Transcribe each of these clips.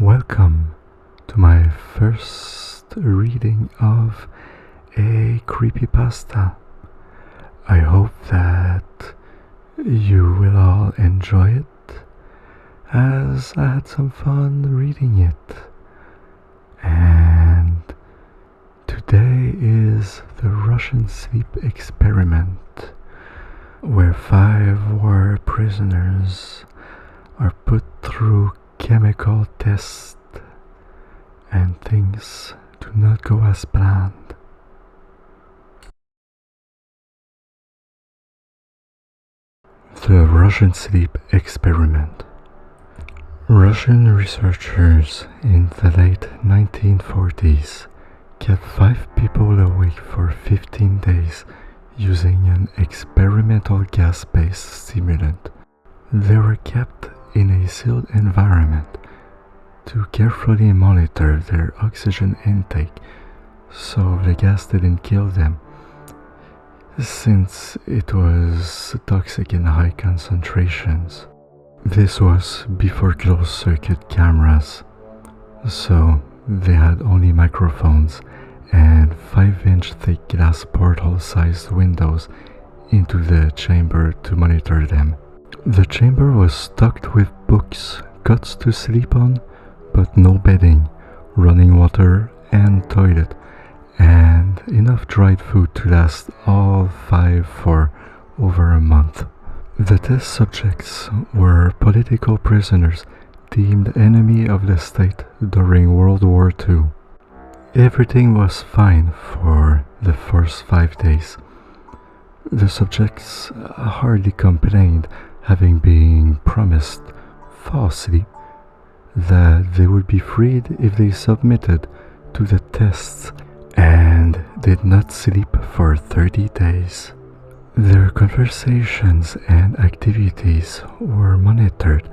Welcome to my first reading of a creepypasta. I hope that you will all enjoy it, as I had some fun reading it. And today is the Russian sleep experiment, where 5 war prisoners are put through chemical tests and things do not go as planned. The Russian sleep experiment. Russian researchers in the late 1940s kept 5 people awake for 15 days using an experimental gas-based stimulant. They were kept in a sealed environment to carefully monitor their oxygen intake so the gas didn't kill them, since it was toxic in high concentrations. This was before closed-circuit cameras, so they had only microphones and 5-inch thick glass porthole-sized windows into the chamber to monitor them. The chamber was stocked with books, cots to sleep on, but no bedding, running water and toilet, and enough dried food to last all 5 for over a month. The test subjects were political prisoners deemed enemy of the state during World War II. Everything was fine for the first 5 days. The subjects hardly complained, having been promised falsely that they would be freed if they submitted to the tests and did not sleep for 30 days. Their conversations and activities were monitored,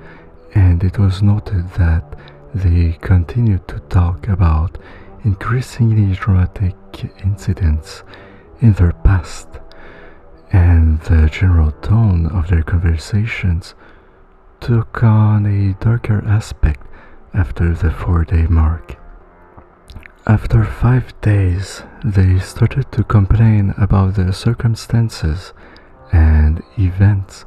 and it was noted that they continued to talk about increasingly dramatic incidents in their past, and the general tone of their conversations took on a darker aspect after the 4-day mark. After 5 days, they started to complain about the circumstances and events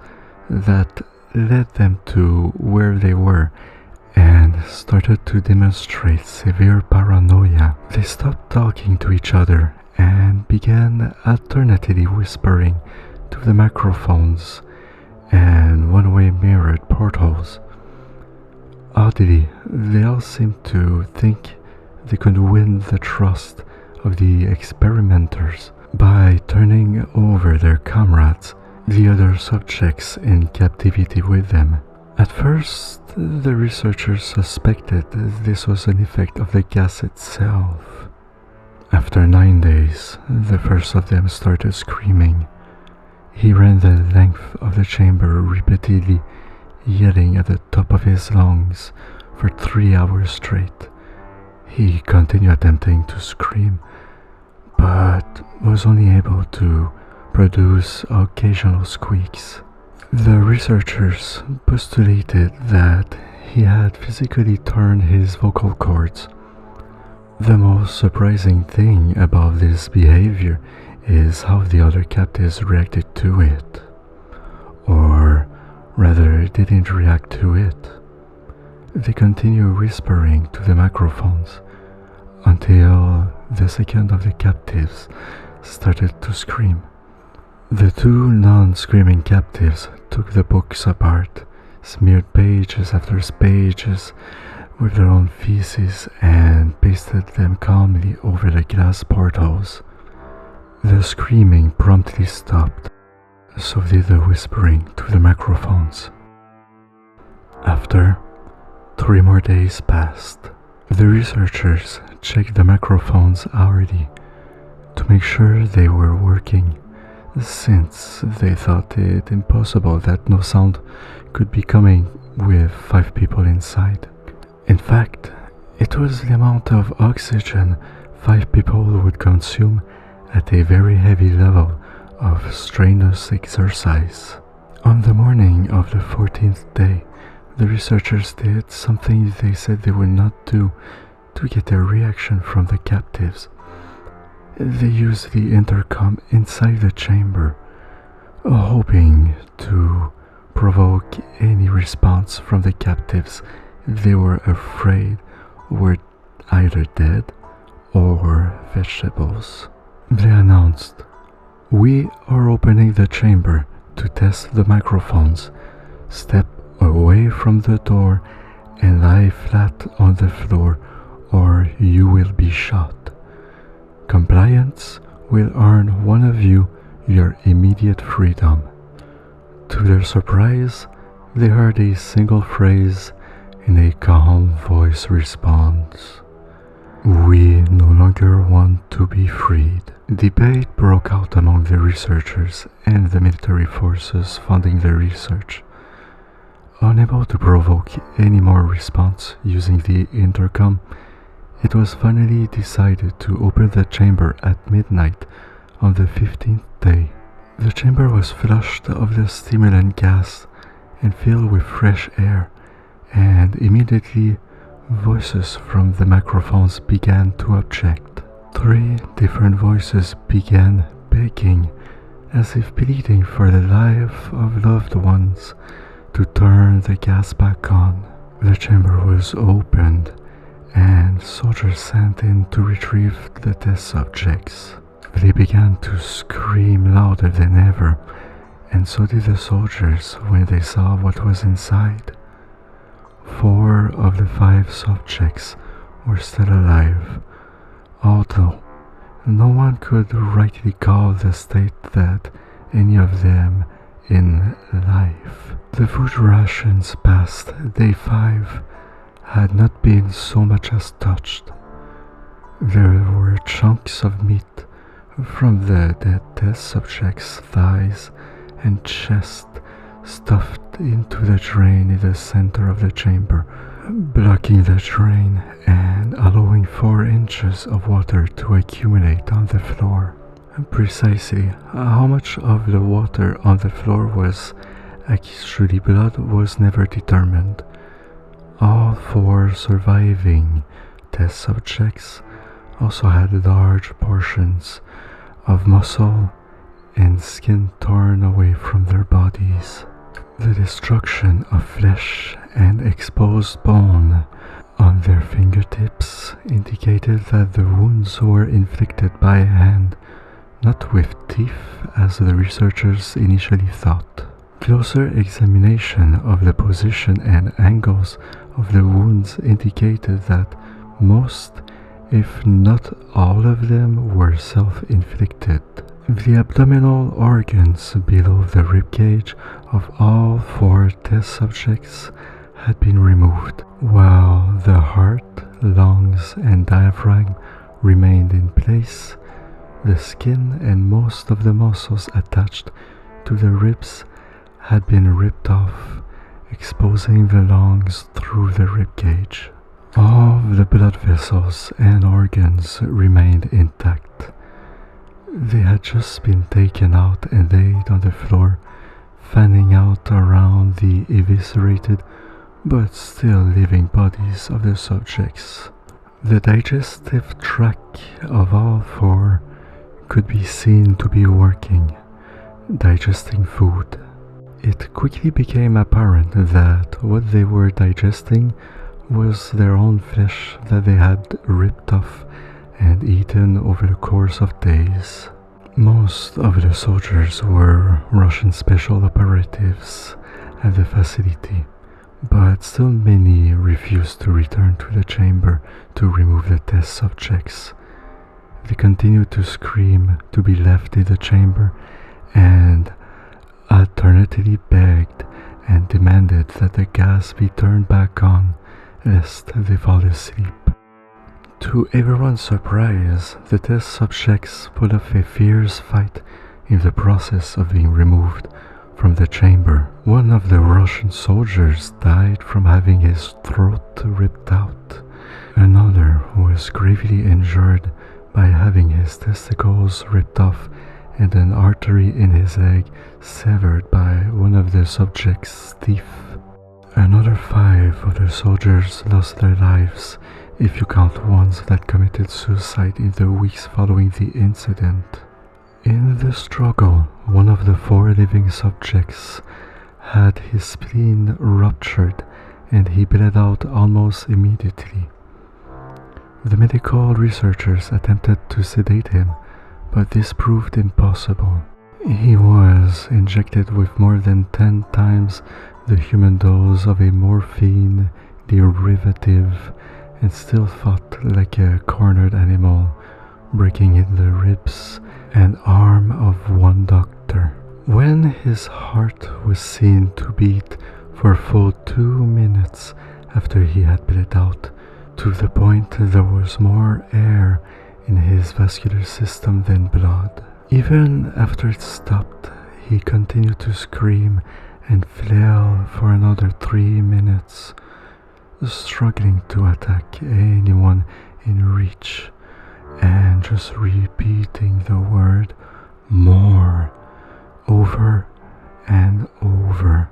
that led them to where they were, and started to demonstrate severe paranoia. They stopped talking to each other and began alternately whispering to the microphones and one-way mirrored portholes. Oddly, they all seemed to think they could win the trust of the experimenters by turning over their comrades, the other subjects in captivity with them. At first, the researchers suspected this was an effect of the gas itself. After 9 days, the first of them started screaming. He ran the length of the chamber repeatedly, yelling at the top of his lungs for 3 hours straight. He continued attempting to scream, but was only able to produce occasional squeaks. The researchers postulated that he had physically torn his vocal cords. The most surprising thing about this behavior is how the other captives reacted to it, or rather didn't react to it. They continued whispering to the microphones until the second of the captives started to scream. The 2 non-screaming captives took the books apart, smeared pages after pages with their own feces, and pasted them calmly over the glass portholes. The screaming promptly stopped, so did the whispering to the microphones. After 3 more days passed, the researchers checked the microphones hourly to make sure they were working, since they thought it impossible that no sound could be coming with 5 people inside. In fact, it was the amount of oxygen 5 people would consume at a very heavy level of strenuous exercise. On the morning of the 14th day, The researchers did something they said they would not do to get a reaction from the captives. They used the intercom inside the chamber, hoping to provoke any response from the captives they were afraid were either dead or vegetables. They announced, "We are opening the chamber to test the microphones. Step away from the door and lie flat on the floor or you will be shot. Compliance will earn one of you your immediate freedom." To their surprise, they heard a single phrase in a calm voice response, "We no longer want to be freed." Debate broke out among the researchers and the military forces funding the research. Unable to provoke any more response using the intercom, it was finally decided to open the chamber at midnight on the 15th day. The chamber was flushed of the stimulant gas and filled with fresh air, and immediately voices from the microphones began to object. 3 different voices began begging, as if pleading for the life of loved ones, to turn the gas back on. The chamber was opened and soldiers sent in to retrieve the test subjects. They began to scream louder than ever, and so did the soldiers when they saw what was inside. 4 of the 5 subjects were still alive, although no one could rightly call the state that any of them in life. The food rations past day 5 had not been so much as touched. There were chunks of meat from the dead test subjects' thighs and chest stuffed into the drain in the center of the chamber, blocking the drain and allowing 4 inches of water to accumulate on the floor. Precisely how much of the water on the floor was actually blood was never determined. All 4 surviving test subjects also had large portions of muscle and skin torn away from their bodies. The destruction of flesh and exposed bone on their fingertips indicated that the wounds were inflicted by hand, not with teeth as the researchers initially thought. Closer examination of the position and angles of the wounds indicated that most, if not all of them, were self-inflicted. The abdominal organs below the ribcage of all 4 test subjects had been removed, while the heart, lungs, and diaphragm remained in place. The skin and most of the muscles attached to the ribs had been ripped off, exposing the lungs through the ribcage. All the blood vessels and organs remained intact. They had just been taken out and laid on the floor, fanning out around the eviscerated but still living bodies of the subjects. The digestive tract of all 4 could be seen to be working, digesting food. It quickly became apparent that what they were digesting was their own flesh that they had ripped off and eaten over the course of days. Most of the soldiers were Russian special operatives at the facility, but still many refused to return to the chamber to remove the test subjects. They continued to scream to be left in the chamber and alternately begged and demanded that the gas be turned back on lest they fall asleep. To everyone's surprise, the test subjects put up a fierce fight in the process of being removed from the chamber. One of the Russian soldiers died from having his throat ripped out. Another was gravely injured by having his testicles ripped off and an artery in his leg severed by one of the subject's teeth. Another 5 other soldiers lost their lives, if you count ones that committed suicide in the weeks following the incident. In the struggle, one of the 4 living subjects had his spleen ruptured and he bled out almost immediately. The medical researchers attempted to sedate him, but this proved impossible. He was injected with more than 10 times the human dose of a morphine derivative and still fought like a cornered animal, breaking in the ribs and arm of one doctor. When his heart was seen to beat for a full 2 minutes after he had bled out, to the point there was more air in his vascular system than blood. Even after it stopped, he continued to scream and flail for another 3 minutes, struggling to attack anyone in reach and just repeating the word more over and over,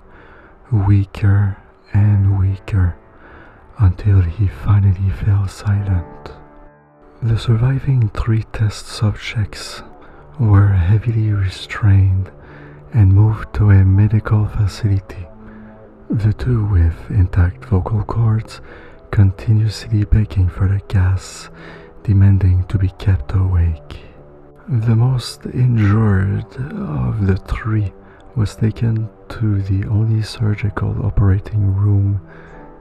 weaker and weaker, until he finally fell silent. The surviving 3 test subjects were heavily restrained and moved to a medical facility. The 2 with intact vocal cords continuously begging for the gas, demanding to be kept awake. The most injured of the 3 was taken to the only surgical operating room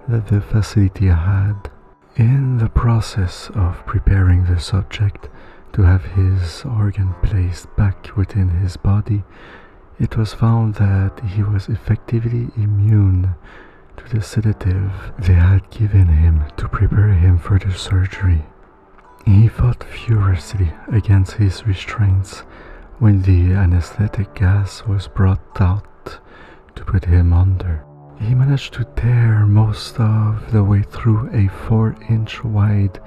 that the facility had. In the process of preparing the subject to have his organ placed back within his body, it was found that he was effectively immune to the sedative they had given him to prepare him for the surgery. He fought furiously against his restraints when the anesthetic gas was brought out to put him under. He managed to tear most of the way through a 4-inch wide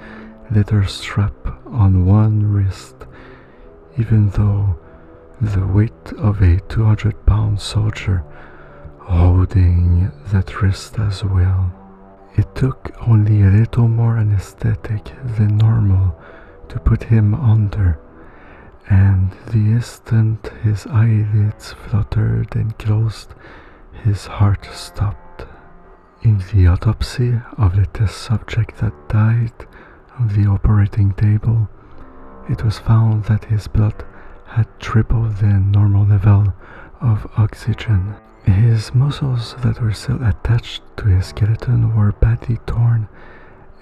leather strap on one wrist, even though the weight of a 200-pound soldier holding that wrist as well. It took only a little more anesthetic than normal to put him under, and the instant his eyelids fluttered and closed, his heart stopped. In the autopsy of the test subject that died on the operating table, it was found that his blood had triple the normal level of oxygen. His muscles that were still attached to his skeleton were badly torn,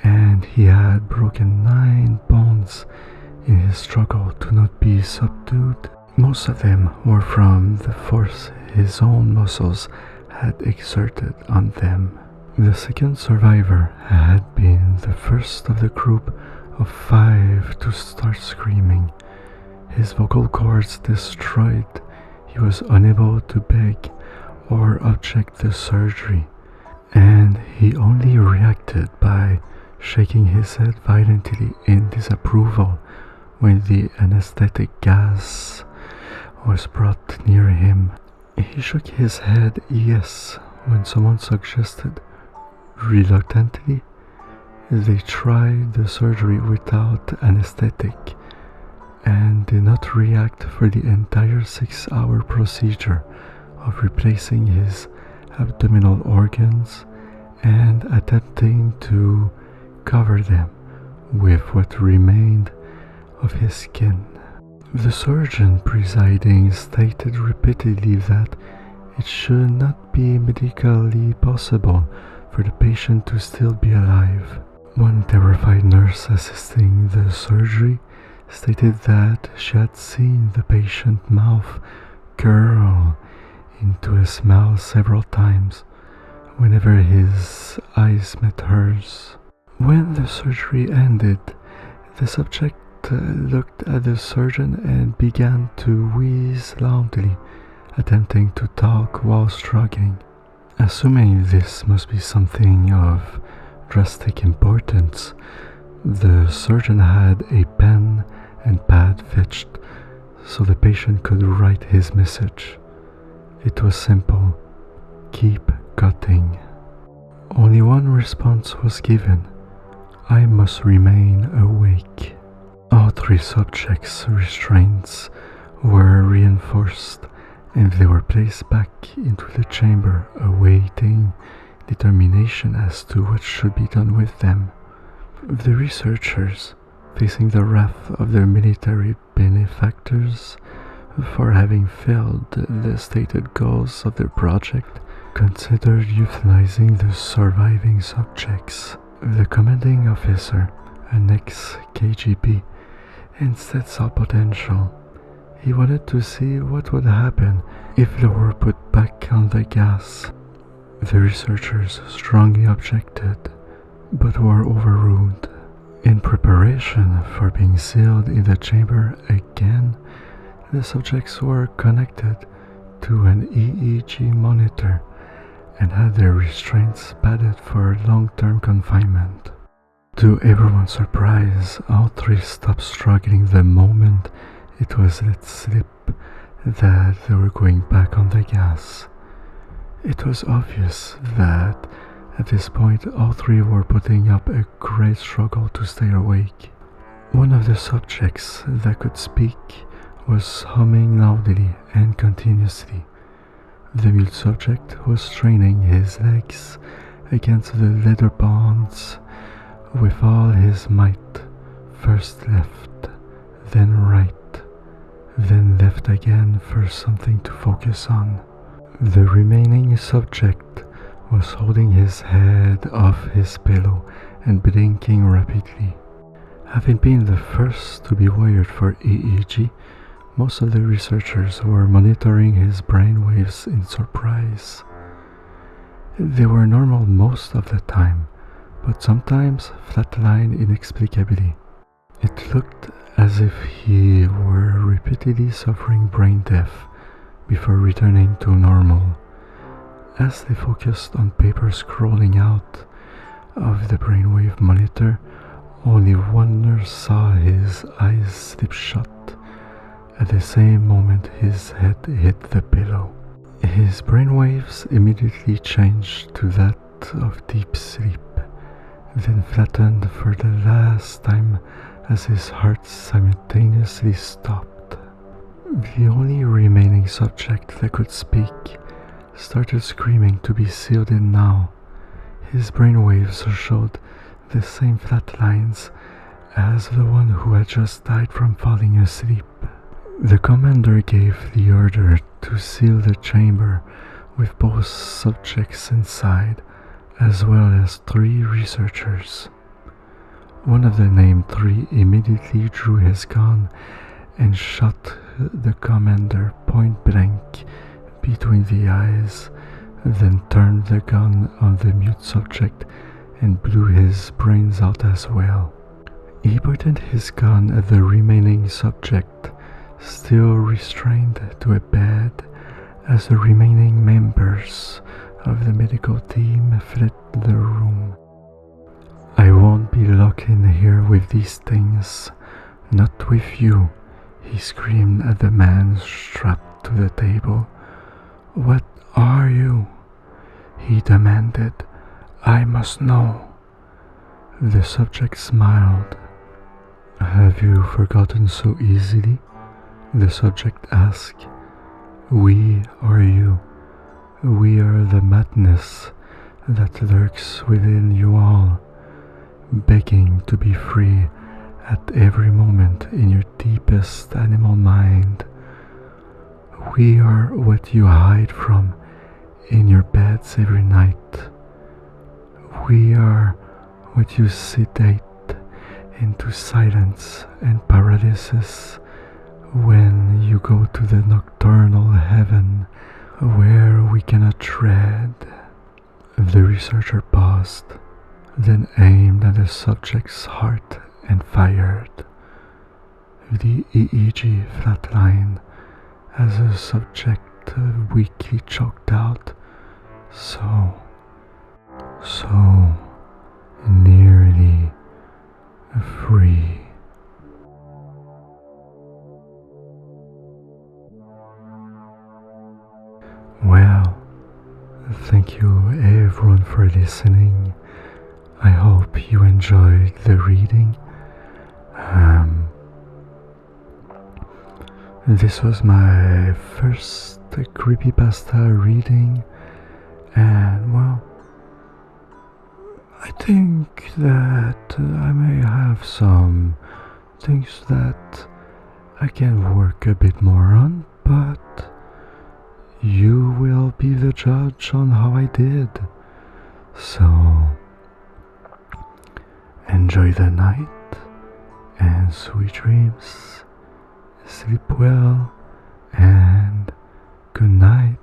and he had broken 9 bones in his struggle to not be subdued. Most of them were from the force his own muscles had exerted on them. The second survivor had been the first of the group of 5 to start screaming. His vocal cords destroyed, he was unable to beg or object the surgery, and he only reacted by shaking his head violently in disapproval when the anesthetic gas was brought near him. He shook his head yes when someone suggested, reluctantly, they tried the surgery without anesthetic, and did not react for the entire 6-hour procedure of replacing his abdominal organs and attempting to cover them with what remained of his skin. The surgeon presiding stated repeatedly that it should not be medically possible for the patient to still be alive. One terrified nurse assisting the surgery stated that she had seen the patient's mouth curl into a smile several times whenever his eyes met hers. When the surgery ended, the subject looked at the surgeon and began to wheeze loudly, attempting to talk while struggling. Assuming this must be something of drastic importance, the surgeon had a pen and pad fetched so the patient could write his message. It was simple: keep cutting. Only one response was given: I must remain awake. All three subjects' restraints were reinforced and they were placed back into the chamber, awaiting determination as to what should be done with them. The researchers, facing the wrath of their military benefactors for having failed the stated goals of their project, considered euthanizing the surviving subjects. The commanding officer, an ex-KGB, instead saw potential. He wanted to see what would happen if they were put back on the gas. The researchers strongly objected, but were overruled. In preparation for being sealed in the chamber again, the subjects were connected to an EEG monitor and had their restraints padded for long-term confinement. To everyone's surprise, all three stopped struggling the moment it was let slip that they were going back on the gas. It was obvious that at this point all three were putting up a great struggle to stay awake. One of the subjects that could speak was humming loudly and continuously. The mute subject was straining his legs against the leather bonds with all his might, first left, then right, then left again for something to focus on. The remaining subject was holding his head off his pillow and blinking rapidly. Having been the first to be wired for EEG, most of the researchers were monitoring his brainwaves in surprise. They were normal most of the time, but sometimes flatlined inexplicably. It looked as if he were repeatedly suffering brain death before returning to normal. As they focused on paper scrolling out of the brainwave monitor, only one nurse saw his eyes slip shut. At the same moment his head hit the pillow. His brainwaves immediately changed to that of deep sleep, then flattened for the last time as his heart simultaneously stopped. The only remaining subject that could speak started screaming to be sealed in now. His brainwaves showed the same flat lines as the one who had just died from falling asleep. The commander gave the order to seal the chamber with both subjects inside, as well as 3 researchers. One of the named 3 immediately drew his gun and shot the commander point blank between the eyes, then turned the gun on the mute subject and blew his brains out as well. He pointed his gun at the remaining subject, still restrained to a bed, as the remaining members of the medical team fled the room. "I won't be locked in here with these things, not with you," he screamed at the man strapped to the table. "What are you?" he demanded. "I must know." The subject smiled. "Have you forgotten so easily?" the subject asked. "We are you. We are the madness that lurks within you all, begging to be free at every moment in your deepest animal mind. We are what you hide from in your beds every night. We are what you sedate into silence and paralysis when you go to the nocturnal heaven where we cannot tread." The researcher paused, then aimed at the subject's heart and fired. The EEG flatlined as the subject weakly choked out, so nearly free. Well, thank you everyone for listening. listening. I hope you enjoyed the reading. This was my first creepypasta reading, and well, I think that I may have some things that I can work a bit more on, but you will be the judge on how I did. So, enjoy the night and sweet dreams. Sleep well and good night.